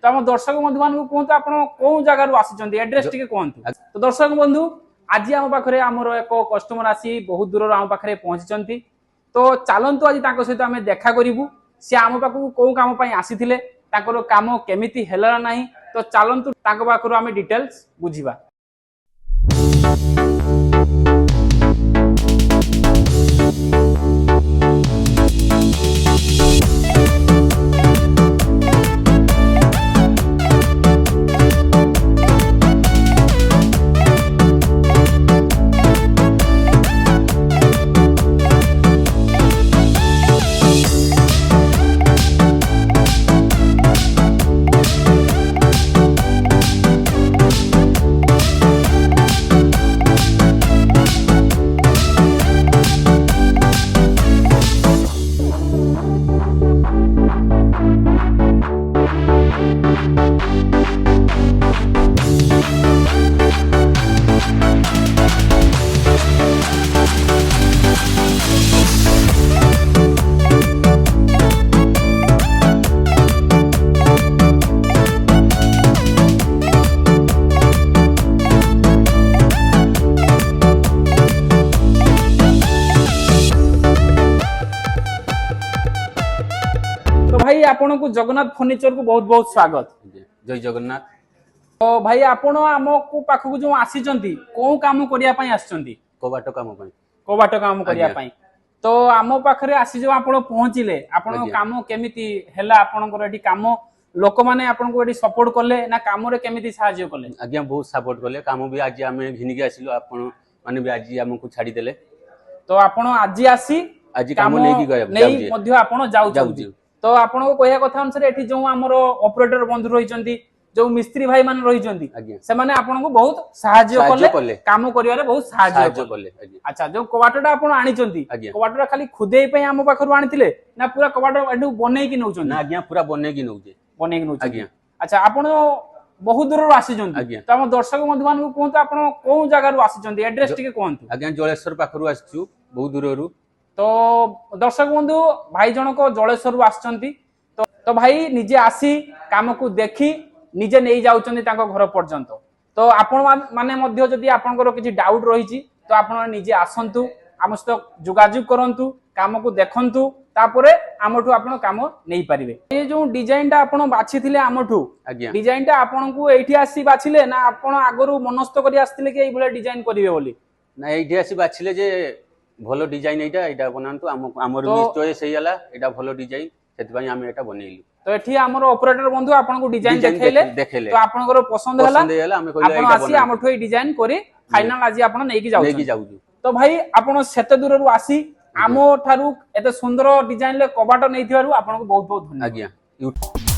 तो आम दर्शक बंधु मान कहतु आप कौ जगार आसी एड्रेस टी कहतु। तो दर्शक बंधु आज आम पाखे आमर एक कस्टमर आसी बहुत दूर आम पाखे पहुंची तो चलतु आज सहित आम देखा करूँ सी आम पाखक कौ कम आसी काम केमिति हेला नहीं तो चलतु पाखर आम डिटेल्स बुझा। भाई आपण को जगन्नाथ फर्निचर को बहुत बहुत स्वागत। जय जगन्नाथ। तो भाई आपण आमको पाखक जो आसी कौ काम करिया पई आछंती कबाट काम पई कबाट काम करिया पई तो आम पाखरे आसी जो आपण पहुंचिले आपण काम केमिति हैला आपनकर एठी काम लोक माने आपण को एठी सपोर्ट करले ना काम रे केमिति सहाय्य करले? आज्ञा बहुत सपोर्ट करले काम भी आज आमे घिनि के आसिलो आपण माने भी आज हमको छाडी देले तो आपण आज आसी आज काम लेकी गए नहीं मध्य आपण जाउ तो आपण को कहया कथा अनुसार एठी जो हमर ऑपरेटर बंधु रहिचंती जो मिस्त्री भाई मान रहिचंती से माने आपण को बहुत सहाय्य करले काम करिवारे बहुत सहाय्य करले। अच्छा जो कबाटटा आपण आनिचंती कबाटटा खाली खुदेई पे हम पाखरु आनिथिले ना पूरा कबाट एठु बनै कि नउचंती? ना आज्ञा पूरा बनै कि नउचे आज्ञा। अच्छा आपण बहुत दूर आसीचंती तो हम दर्शक बंधु मान कहतु आपण कौ जगार आसीचंती एड्रेस टी कहतु? आज्ञा जलेश्वर पाखरु आछू बहुत दूररु। तो दर्शक बंधु भाई जनक जलेश्वर आछंती तो भाई निजे आसी काम को देखी निजे नहीं जाउचंती तांको घर पर्यंत। तो आपण माने मध्य जदि आपनकर किछि डाउट रहिछि तो आपण निजे आसंतु आम सहित जोगाजोग करंतु काम को देखंतु तापरे आमठू आपण काम नहीं पारिबे। ये जो डिजाइन टा आपण बाछिथिले आमठू डिजाइन टा आपण को एठी आसी बाछिले ना आपण आगरु मनस्थ करी आस्थिले कि एई भले डिजाइन करिवे बोली? ना एठी आसी बाछिले जे भलो डिजाइन एटा बनांतु हमर चॉइस हे हला एटा भलो डिजाइन सेति पई हम एटा बनेइलु। तो एठी हमर ऑपरेटर बंधु आपन को डिजाइन देखेले तो आपनकर पसंद हला हम कहले आपन आसी हमठो ए डिजाइन करी फाइनल आज आपन नेकी जाउ। तो भाई आपन सेते दूररु आसी आमो थारु एते सुंदर डिजाइन ले कबाट नैथिवारु आपन को बहुत बहुत धन्यवाद। आज्ञा।